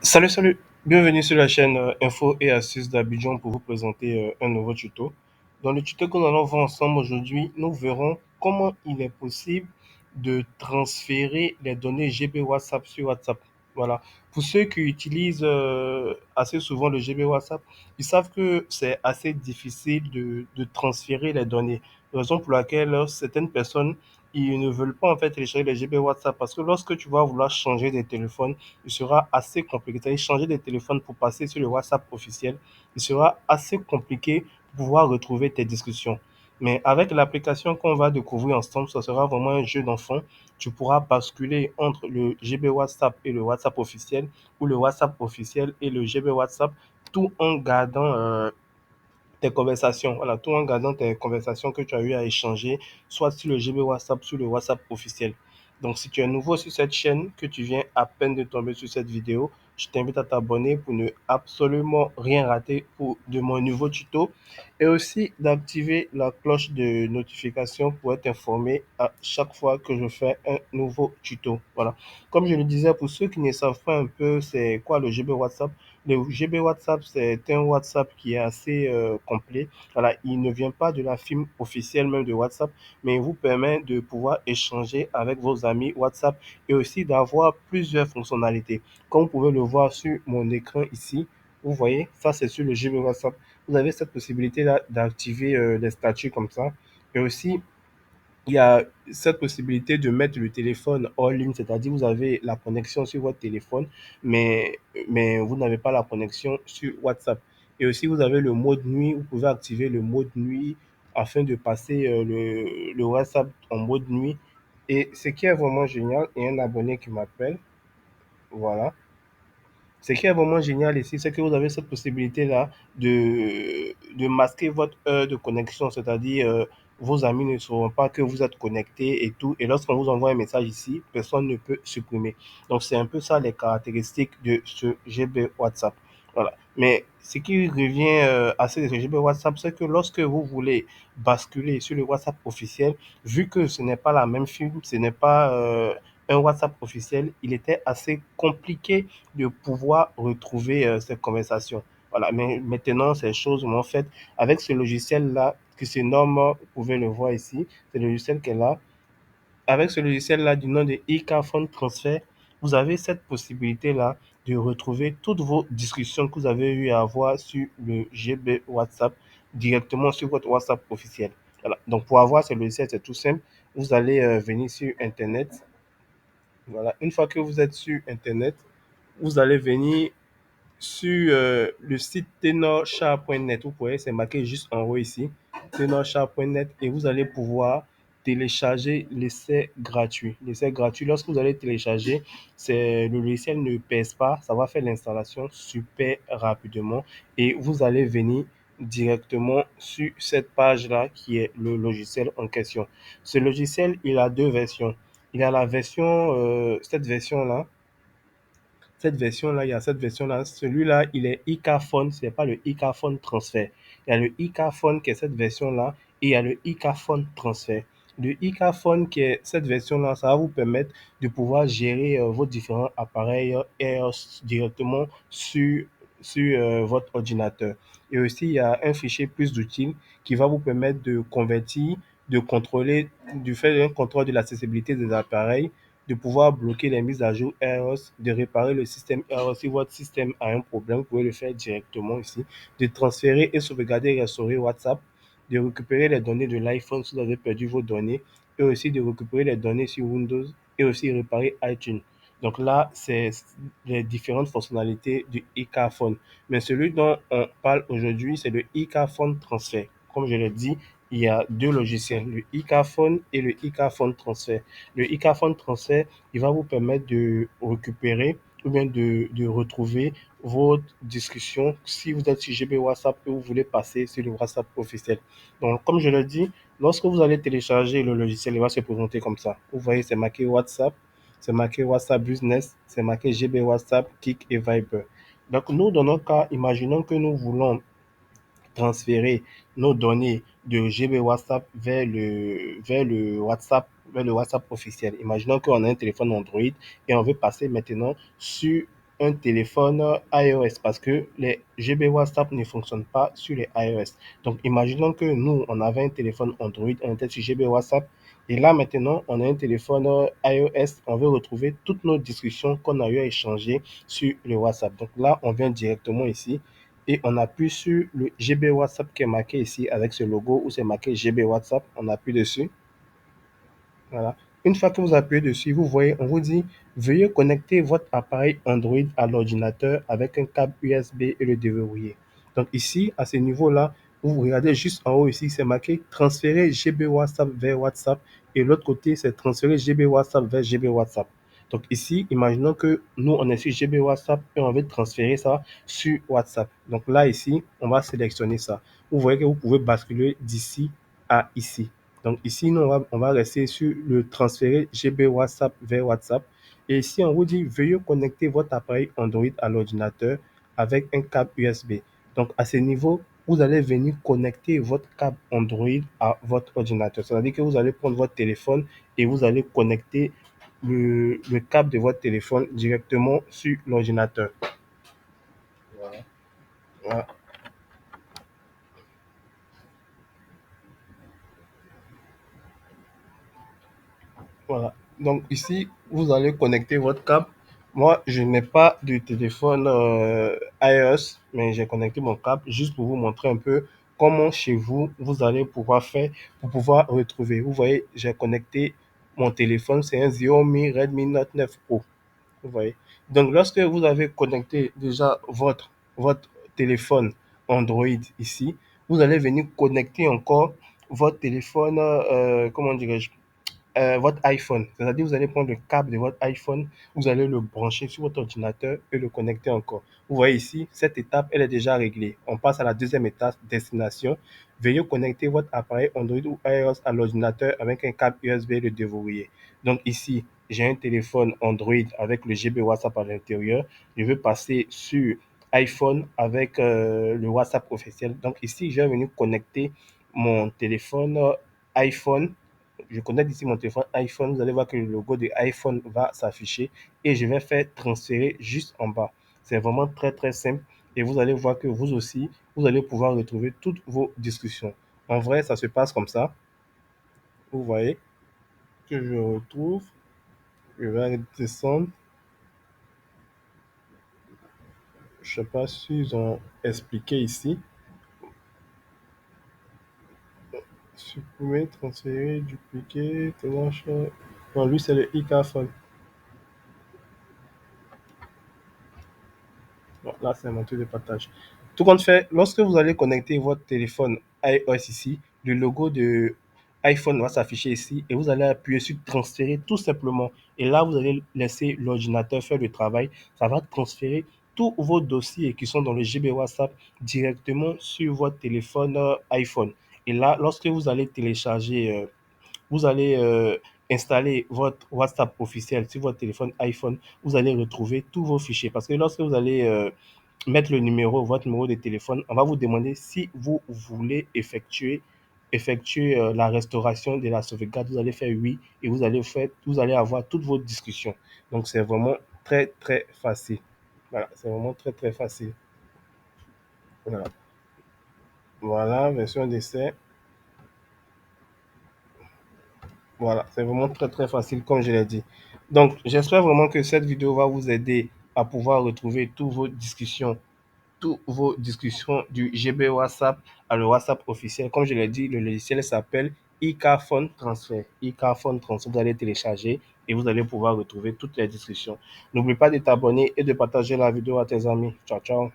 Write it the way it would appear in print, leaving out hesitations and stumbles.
Salut, salut! Bienvenue sur la chaîne Info et Astuces d'Abidjan pour vous présenter un nouveau tuto. Dans le tuto que nous allons voir ensemble aujourd'hui, nous verrons comment il est possible de transférer les données GB WhatsApp sur WhatsApp. Voilà. Pour ceux qui utilisent assez souvent le GB WhatsApp, ils savent que c'est assez difficile de transférer les données. Raison pour laquelle certaines personnes ils ne veulent pas en fait télécharger les GB WhatsApp parce que lorsque tu vas vouloir changer des téléphones, il sera assez compliqué. C'est-à-dire changer de téléphone pour passer sur le WhatsApp officiel, il sera assez compliqué pour pouvoir retrouver tes discussions. Mais avec l'application qu'on va découvrir ensemble, ça sera vraiment un jeu d'enfant. Tu pourras basculer entre le GB WhatsApp et le WhatsApp officiel ou le WhatsApp officiel et le GB WhatsApp tout en gardant tes conversations, voilà, tout en gardant tes conversations que tu as eu à échanger, soit sur le GB WhatsApp, sur le WhatsApp officiel. Donc, si tu es nouveau sur cette chaîne, que tu viens à peine de tomber sur cette vidéo, je t'invite à t'abonner pour ne absolument rien rater de mon nouveau tuto et aussi d'activer la cloche de notification pour être informé à chaque fois que je fais un nouveau tuto. Voilà. Comme je le disais, pour ceux qui ne savent pas un peu c'est quoi le GB WhatsApp, le GB WhatsApp, c'est un WhatsApp qui est assez complet. Voilà, il ne vient pas de la firme officielle même de WhatsApp, mais il vous permet de pouvoir échanger avec vos amis WhatsApp et aussi d'avoir plusieurs fonctionnalités. Comme vous pouvez le voir sur mon écran ici, vous voyez, ça c'est sur le GB WhatsApp. Vous avez cette possibilité-là d'activer les statuts comme ça. Et aussi, il y a cette possibilité de mettre le téléphone hors ligne, c'est-à-dire vous avez la connexion sur votre téléphone, mais vous n'avez pas la connexion sur WhatsApp. Et aussi, vous avez le mode nuit, vous pouvez activer le mode nuit afin de passer le WhatsApp en mode nuit. Et ce qui est vraiment génial, il y a un abonné qui m'appelle, voilà. Ce qui est vraiment génial ici, c'est que vous avez cette possibilité-là de masquer votre heure de connexion, c'est-à-dire vos amis ne sauront pas que vous êtes connecté et tout. Et lorsqu'on vous envoie un message ici, personne ne peut supprimer. Donc, c'est un peu ça les caractéristiques de ce GB WhatsApp. Voilà. Mais ce qui revient assez de ce GB WhatsApp, c'est que lorsque vous voulez basculer sur le WhatsApp officiel, vu que ce n'est pas la même firme, ce n'est pas un WhatsApp officiel, il était assez compliqué de pouvoir retrouver ces conversations. Voilà, mais maintenant, ces choses m'ont fait avec ce logiciel-là, qui se nomme, vous pouvez le voir ici, c'est le logiciel qu'elle a. Avec ce logiciel-là du nom de iCarphone Transfer, vous avez cette possibilité-là de retrouver toutes vos discussions que vous avez eu à avoir sur le GB WhatsApp directement sur votre WhatsApp officiel. Voilà. Donc, pour avoir ce logiciel, c'est tout simple. Vous allez venir sur Internet. Voilà. Une fois que vous êtes sur Internet, vous allez venir sur le site tenorshare.net. Vous voyez, c'est marqué juste en haut ici, tenorshare.net, et vous allez pouvoir télécharger l'essai gratuit. L'essai gratuit, lorsque vous allez télécharger, le logiciel ne pèse pas, ça va faire l'installation super rapidement et vous allez venir directement sur cette page-là qui est le logiciel en question. Ce logiciel, il a deux versions. Il a la version, il y a cette version-là. Celui-là, il est iCarphone, ce n'est pas le iCarphone Transfer. Il y a le iCarphone qui est cette version-là et il y a le iCarphone Transfer. Le iCarphone qui est cette version-là, ça va vous permettre de pouvoir gérer vos différents appareils directement sur votre ordinateur. Et aussi, il y a un fichier plus utile qui va vous permettre de convertir, de contrôler, de faire un contrôle de l'accessibilité des appareils, de pouvoir bloquer les mises à jour iOS, de réparer le système iOS. Si votre système a un problème, vous pouvez le faire directement ici, de transférer et sauvegarder et restaurer WhatsApp, de récupérer les données de l'iPhone si vous avez perdu vos données, et aussi de récupérer les données sur Windows et aussi réparer iTunes. Donc là, c'est les différentes fonctionnalités du iCarphone. Mais celui dont on parle aujourd'hui, c'est le iCarphone Transfer. Comme je l'ai dit, il y a deux logiciels, le iCarphone et le iCarphone Transfer. Le iCarphone Transfer, il va vous permettre de récupérer ou bien de retrouver votre discussion si vous êtes sur GB WhatsApp et vous voulez passer sur le WhatsApp officiel. Donc, comme je l'ai dit, lorsque vous allez télécharger le logiciel, il va se présenter comme ça. Vous voyez, c'est marqué WhatsApp, c'est marqué WhatsApp Business, c'est marqué GB WhatsApp, Kik et Viber. Donc, nous, dans notre cas, imaginons que nous voulons transférer nos données de GB WhatsApp vers le WhatsApp officiel. Imaginons qu'on a un téléphone Android et on veut passer maintenant sur un téléphone iOS parce que les GB WhatsApp ne fonctionnent pas sur les iOS. Donc, imaginons que nous, on avait un téléphone Android, on était sur GB WhatsApp. Et là, maintenant, on a un téléphone iOS. On veut retrouver toutes nos discussions qu'on a eu à échanger sur le WhatsApp. Donc là, on vient directement ici et on appuie sur le GB WhatsApp qui est marqué ici avec ce logo où c'est marqué GB WhatsApp. On appuie dessus. Voilà. Une fois que vous appuyez dessus, vous voyez, on vous dit, veuillez connecter votre appareil Android à l'ordinateur avec un câble USB et le déverrouiller. Donc ici, à ce niveau-là, vous regardez juste en haut ici, c'est marqué transférer GB WhatsApp vers WhatsApp et l'autre côté, c'est transférer GB WhatsApp vers GB WhatsApp. Donc ici, imaginons que nous, on est sur GB WhatsApp et on veut transférer ça sur WhatsApp. Donc là, ici, on va sélectionner ça. Vous voyez que vous pouvez basculer d'ici à ici. Donc ici, nous, on va rester sur le transférer GB WhatsApp vers WhatsApp. Et ici, on vous dit, veuillez connecter votre appareil Android à l'ordinateur avec un câble USB. Donc à ce niveau, vous allez venir connecter votre câble Android à votre ordinateur. C'est-à-dire que vous allez prendre votre téléphone et vous allez connecter le câble de votre téléphone directement sur l'ordinateur. Voilà. Voilà. Donc ici, vous allez connecter votre câble. Moi, je n'ai pas de téléphone iOS, mais j'ai connecté mon câble juste pour vous montrer un peu comment chez vous, vous allez pouvoir faire pour pouvoir retrouver. Vous voyez, j'ai connecté mon téléphone, c'est un Xiaomi Redmi Note 9 Pro. Vous voyez. Donc, lorsque vous avez connecté déjà votre téléphone Android ici, vous allez venir connecter encore votre téléphone, comment dirais-je, votre iPhone. C'est-à-dire, vous allez prendre le câble de votre iPhone, vous allez le brancher sur votre ordinateur et le connecter encore. Vous voyez ici, cette étape, elle est déjà réglée. On passe à la deuxième étape, destination. Veuillez connecter votre appareil Android ou iOS à l'ordinateur avec un câble USB et le déverrouiller. Donc ici, j'ai un téléphone Android avec le GB WhatsApp à l'intérieur. Je veux passer sur iPhone avec le WhatsApp officiel. Donc ici, je vais venir connecter mon téléphone iPhone. Je connecte ici mon téléphone iPhone. Vous allez voir que le logo de iPhone va s'afficher et je vais faire transférer juste en bas. C'est vraiment très très simple et vous allez voir que vous aussi, vous allez pouvoir retrouver toutes vos discussions. En vrai, ça se passe comme ça. Vous voyez que je retrouve. Je vais descendre. Je ne sais pas s'ils ont expliqué ici. Supprimer, transférer, dupliquer, télécharger. Non, lui, c'est le iCarphone. Bon, là, c'est un truc de partage. Tout compte fait, lorsque vous allez connecter votre téléphone iOS ici, le logo de iPhone va s'afficher ici et vous allez appuyer sur transférer tout simplement. Et là, vous allez laisser l'ordinateur faire le travail. Ça va transférer tous vos dossiers qui sont dans le GB WhatsApp directement sur votre téléphone iPhone. Et là, lorsque vous allez télécharger vous allez installer votre WhatsApp officiel sur votre téléphone iPhone, vous allez retrouver tous vos fichiers. Parce que lorsque vous allez mettre le numéro, votre numéro de téléphone, on va vous demander si vous voulez effectuer la restauration de la sauvegarde. Vous allez faire oui et vous allez avoir toutes vos discussions. Donc c'est vraiment très très facile. Voilà, c'est vraiment très très facile. Voilà, voilà version d'essai. Voilà, c'est vraiment très très facile comme je l'ai dit. Donc, j'espère vraiment que cette vidéo va vous aider à pouvoir retrouver toutes vos discussions du GB WhatsApp à le WhatsApp officiel. Comme je l'ai dit, le logiciel s'appelle iCarphone Transfer. iCarphone Transfer, vous allez télécharger et vous allez pouvoir retrouver toutes les discussions. N'oublie pas de t'abonner et de partager la vidéo à tes amis. Ciao, ciao.